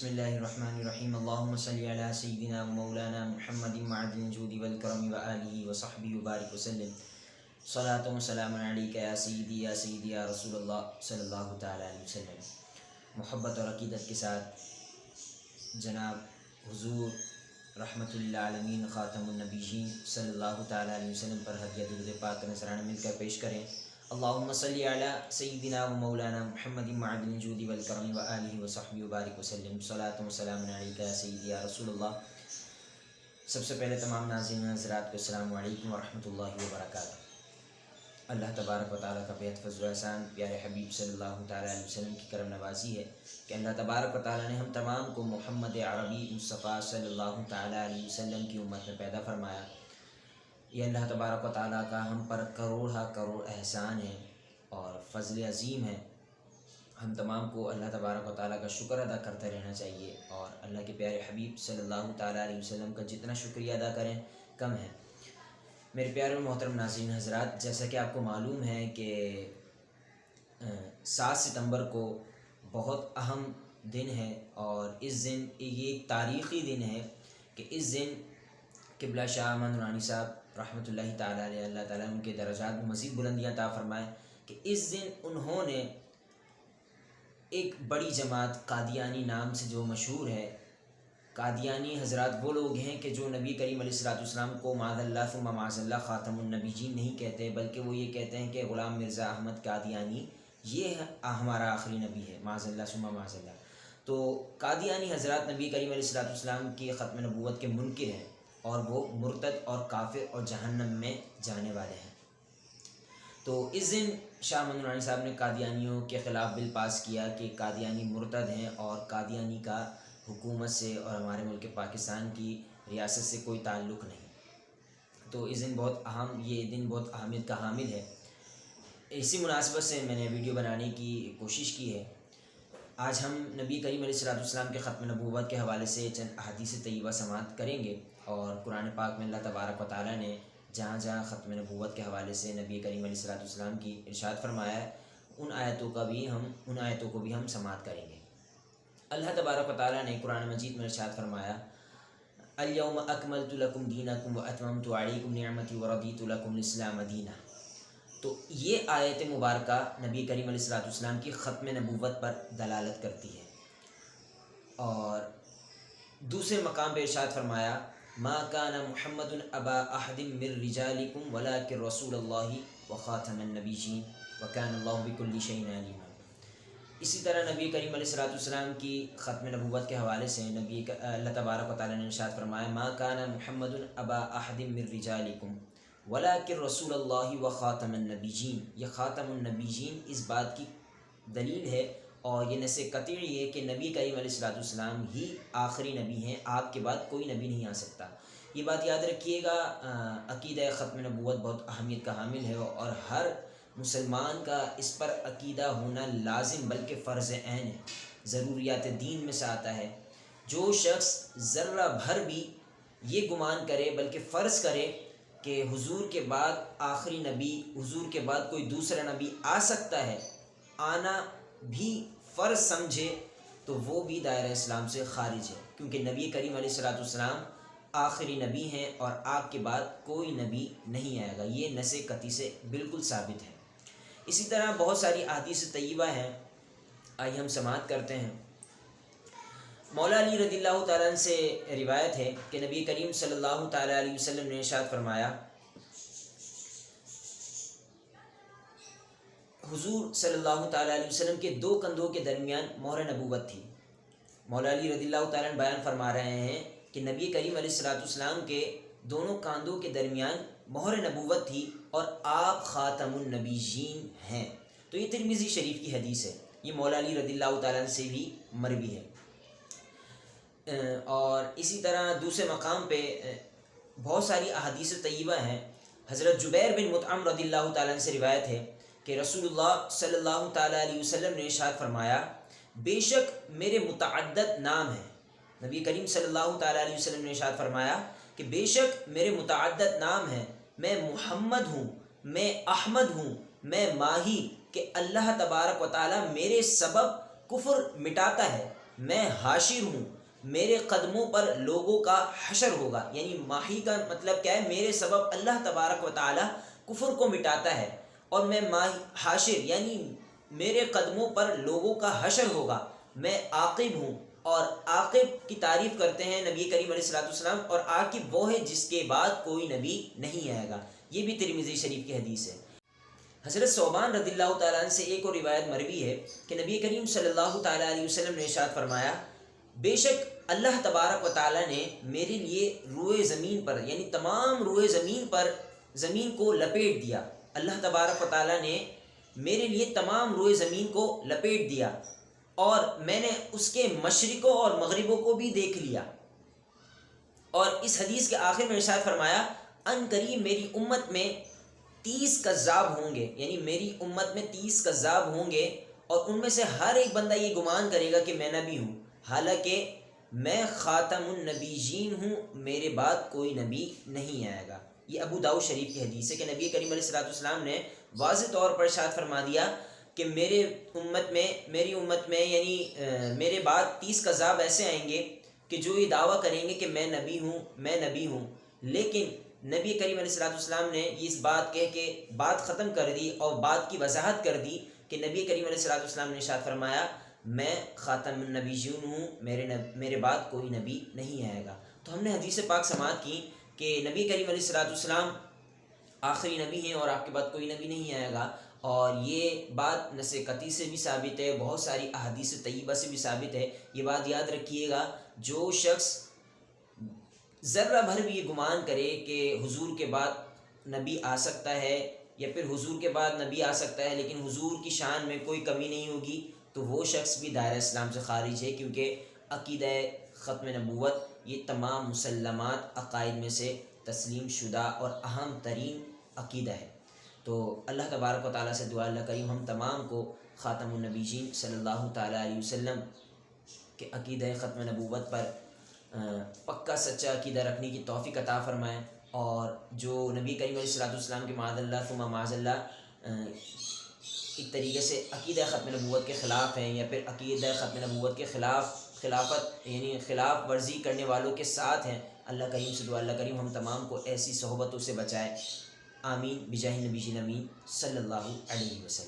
بسم اللہ الرحمن الرحیم اللہم صلی علی سیدنا و مولانا محمد معدن الجود والکرم و آلہ و صحبہ وبارک وسلم صلاۃ و سلام علیک یا سیدی یا رسول اللہ صلی اللہ تعالی علیہ وسلم۔ محبت اور عقیدت کے ساتھ جناب حضور رحمت للعالمین خاتم النبیین صلی اللہ تعالی علیہ وسلم پر ہدیہ درود پاک کا نذرانہ مل کر پیش کریں۔ اللہم صلی علی سیدنا و مولانا محمد معدن الجود والکرم و آلہ و صحبہ وبارک وسلم صلاۃ و سلام علیک یا سیدی یا رسول اللہ۔ سب سے پہلے تمام ناظرین حضرات کو السلام علیکم ورحمۃ اللہ وبرکاتہ۔ اللہ تبارک و تعالیٰ کا بہت فضل و احسان پیارے حبیب صلی اللہ تعالیٰ علیہ وسلم کی کرم نوازی ہے کہ اللہ تبارک و تعالیٰ نے ہم تمام کو محمد عربی مصطفیٰ صلی اللہ تعالیٰ علیہ وسلم کی امت میں پیدا فرمایا۔ یہ اللہ تبارک و تعالیٰ کا ہم پر کروڑ احسان ہے اور فضل عظیم ہے۔ ہم تمام کو اللہ تبارک و تعالیٰ کا شکر ادا کرتے رہنا چاہیے، اور اللہ کے پیارے حبیب صلی اللہ تعالیٰ علیہ وسلم کا جتنا شکریہ ادا کریں کم ہے۔ میرے پیارے و محترم ناظرین حضرات، جیسا کہ آپ کو معلوم ہے کہ 7 ستمبر کو بہت اہم دن ہے، اور اس دن یہ ایک تاریخی دن ہے کہ اس دن قبلہ شاہ احمد نورانی صاحب رحمۃ اللہ تعالیٰ علیہ، اللہ تعالیٰ ان کے درجات میں مزید بلندیاں عطا فرمائے، کہ اس دن انہوں نے ایک بڑی جماعت قادیانی نام سے جو مشہور ہے، قادیانی حضرات وہ لوگ ہیں کہ جو نبی کریم علیہ السلام کو معاذ اللہ ثم معاذ اللہ خاتم النبیین نہیں کہتے، بلکہ وہ یہ کہتے ہیں کہ غلام مرزا احمد قادیانی یہ ہمارا آخری نبی ہے، معاذ اللہ ثم معاذ اللہ۔ تو قادیانی حضرات نبی کریم علیہ السلام کی ختم نبوت کے منکر ہیں، اور وہ مرتد اور کافر اور جہنم میں جانے والے ہیں۔ تو اس دن شاہ احمد نورانی صاحب نے قادیانیوں کے خلاف بل پاس کیا کہ قادیانی مرتد ہیں، اور قادیانی کا حکومت سے اور ہمارے ملک پاکستان کی ریاست سے کوئی تعلق نہیں۔ تو اس دن یہ دن بہت اہمیت کا حامل ہے۔ اسی مناسبت سے میں نے ویڈیو بنانے کی کوشش کی ہے۔ آج ہم نبی کریم علیہ السلام کے ختم نبوت کے حوالے سے چند احادیث طیبہ سماعت کریں گے، اور قرآن پاک میں اللہ تبارک و تعالیٰ نے جہاں جہاں ختم نبوت کے حوالے سے نبی کریم علیہ السلام کی ارشاد فرمایا ہے، ان آیتوں کو بھی ہم سماعت کریں گے۔ اللہ تبارک و تعالیٰ نے قرآن مجید میں ارشاد فرمایا، الیوم اکملت لکم دینکم و اتممت علیکم نعمتی و رضیت لکم الاسلام دینا۔ تو یہ آیت مبارکہ نبی کریم علیہ السلام کی ختم نبوت پر دلالت کرتی ہے۔ اور دوسرے مقام پہ ارشاد فرمایا، ما کان محمد ابا احد من رجالکم ولکن رسول اللہ وخاتم النبیین وکان اللہ بکل شیء علیما۔ اسی طرح نبی کریم علیہ السلام کی ختم نبوت کے حوالے سے اللہ تبارک و تعالیٰ نے ارشاد فرمایا، ما کان محمد ابا احد من رجالکم ولکن رسول اللہ وخاتم النبیین۔ یہ خاتم النبیین اس بات کی دلیل ہے، اور یہ نص قطعی ہے کہ نبی کریم علیہ السلام ہی آخری نبی ہیں، آپ کے بعد کوئی نبی نہیں آ سکتا۔ یہ بات یاد رکھیے گا، عقیدہ ختم نبوت بہت اہمیت کا حامل ہے، اور ہر مسلمان کا اس پر عقیدہ ہونا لازم بلکہ فرض عین ہے، ضروریات دین میں سے آتا ہے۔ جو شخص ذرہ بھر بھی یہ گمان کرے بلکہ فرض کرے کہ حضور کے بعد آخری نبی، حضور کے بعد کوئی دوسرا نبی آ سکتا ہے، آنا بھی فرض سمجھے، تو وہ بھی دائرہ اسلام سے خارج ہے، کیونکہ نبی کریم علیہ السلام آخری نبی ہیں، اور آپ کے بعد کوئی نبی نہیں آئے گا۔ یہ نص قطعی سے بالکل ثابت ہے۔ اسی طرح بہت ساری احادیث طیبہ ہیں، آئیے ہم سماعت کرتے ہیں۔ مولا علی رضی اللہ تعالیٰ عنہ سے روایت ہے کہ نبی کریم صلی اللہ تعالیٰ علیہ وسلم نے ارشاد فرمایا، حضور صلی اللہ تعالیٰ علیہ وسلم کے 2 کندھوں کے درمیان مہر نبوت تھی۔ مولا علی رضی اللہ تعالیٰ عنہ بیان فرما رہے ہیں کہ نبی کریم علیہ السلام کے دونوں کاندھوں کے درمیان مہر نبوت تھی، اور آپ خاتم النبیین ہیں۔ تو یہ ترمذی شریف کی حدیث ہے، یہ مولا علی رضی اللہ تعالیٰ عنہ سے بھی مروی ہے۔ اور اسی طرح دوسرے مقام پہ بہت ساری احادیث طیبہ ہیں۔ حضرت جبیر بن مطعم رضی اللہ تعالیٰ عنہ سے روایت ہے کہ رسول اللہ صلی اللہ تعالیٰ علیہ وسلم نے ارشاد فرمایا، بے شک میرے متعدد نام ہیں۔ نبی کریم صلی اللہ تعالیٰ علیہ وسلم نے ارشاد فرمایا کہ بے شک میرے متعدد نام ہیں، میں محمد ہوں، میں احمد ہوں، میں ماہی، کہ اللہ تبارک و تعالیٰ میرے سبب کفر مٹاتا ہے، میں حاشر ہوں، میرے قدموں پر لوگوں کا حشر ہوگا. یعنی ماہی کا مطلب کیا ہے؟ میرے سبب اللہ تبارک و تعالی کفر کو مٹاتا ہے، اور میں حاشر یعنی میرے قدموں پر لوگوں کا حشر ہوگا. میں عاقب ہوں، اور عاقب کی تعریف کرتے ہیں نبی کریم علیہ الصلوۃ والسلام، اور عاقب وہ ہے جس کے بعد کوئی نبی نہیں آئے گا. یہ بھی ترمذی شریف کی حدیث ہے. حضرت ثوبان رضی اللہ تعالیٰ عنہ سے ایک اور روایت مروی ہے کہ نبی کریم صلی اللہ تعالیٰ علیہ وسلم نے ارشاد فرمایا، بے شک اللہ تبارک و تعالیٰ نے میرے لیے روئے زمین پر، یعنی تمام روئے زمین پر زمین کو لپیٹ دیا. اللہ تبارک و تعالیٰ نے میرے لیے تمام روئے زمین کو لپیٹ دیا، اور میں نے اس کے مشرقوں اور مغربوں کو بھی دیکھ لیا. اور اس حدیث کے آخر میں ارشاد فرمایا، ان قریب میری امت میں 30 کذاب ہوں گے، یعنی میری امت میں 30 کذاب ہوں گے، اور ان میں سے ہر ایک بندہ یہ گمان کرے گا کہ میں نبی ہوں، حالانکہ میں خاتم النبیین ہوں، میرے بعد کوئی نبی نہیں آئے گا. یہ ابو داؤد شریف کی حدیث ہے کہ نبی کریم علیہ الصلوۃ والسلام نے واضح طور پر ارشاد فرما دیا کہ میری امت میں یعنی میرے بعد 30 کذاب ایسے آئیں گے کہ جو یہ دعویٰ کریں گے کہ میں نبی ہوں. لیکن نبی کریم علیہ الصلوۃ والسلام نے اس بات کہہ کے بات ختم کر دی اور بات کی وضاحت کر دی کہ نبی کریم علیہ الصلوۃ والسلام نے ارشاد فرمایا، میں خاتم النبیین ہوں، میرے بعد کوئی نبی نہیں آئے گا. تو ہم نے حدیث پاک سماعت کی کہ نبی کریم علیہ الصلوۃ والسلام آخری نبی ہیں اور آپ کے بعد کوئی نبی نہیں آئے گا. اور یہ بات نص قطعی سے بھی ثابت ہے، بہت ساری احادیث طیبہ سے بھی ثابت ہے. یہ بات یاد رکھیے گا، جو شخص ذرہ بھر بھی یہ گمان کرے کہ حضور کے بعد نبی آ سکتا ہے، یا پھر حضور کے بعد نبی آ سکتا ہے لیکن حضور کی شان میں کوئی کمی نہیں ہوگی، تو وہ شخص بھی دائرہ اسلام سے خارج ہے. کیونکہ عقیدہ ختم نبوت یہ تمام مسلمات عقائد میں سے تسلیم شدہ اور اہم ترین عقیدہ ہے. تو اللہ تبارک و تعالیٰ سے دعا اللہ کریم ہم تمام کو خاتم النبیین صلی اللہ تعالیٰ علیہ وسلم کے عقیدہ ختم نبوت پر پکا سچا عقیدہ رکھنے کی توفیق عطا فرمائیں، اور جو نبی کریم علیہ الصلوۃ والسلام کے معاذ اللہ ثم معاذ اللہ ایک طریقے سے عقیدہ ختم نبوت کے خلاف ہیں، یا پھر عقیدہ ختم نبوت کے خلافت یعنی خلاف ورزی کرنے والوں کے ساتھ ہیں، اللہ کریم سے دعا اللہ کریم ہم تمام کو ایسی صحبتوں سے بچائے. آمین بجاہ نبی امین صلی اللہ علیہ وسلم.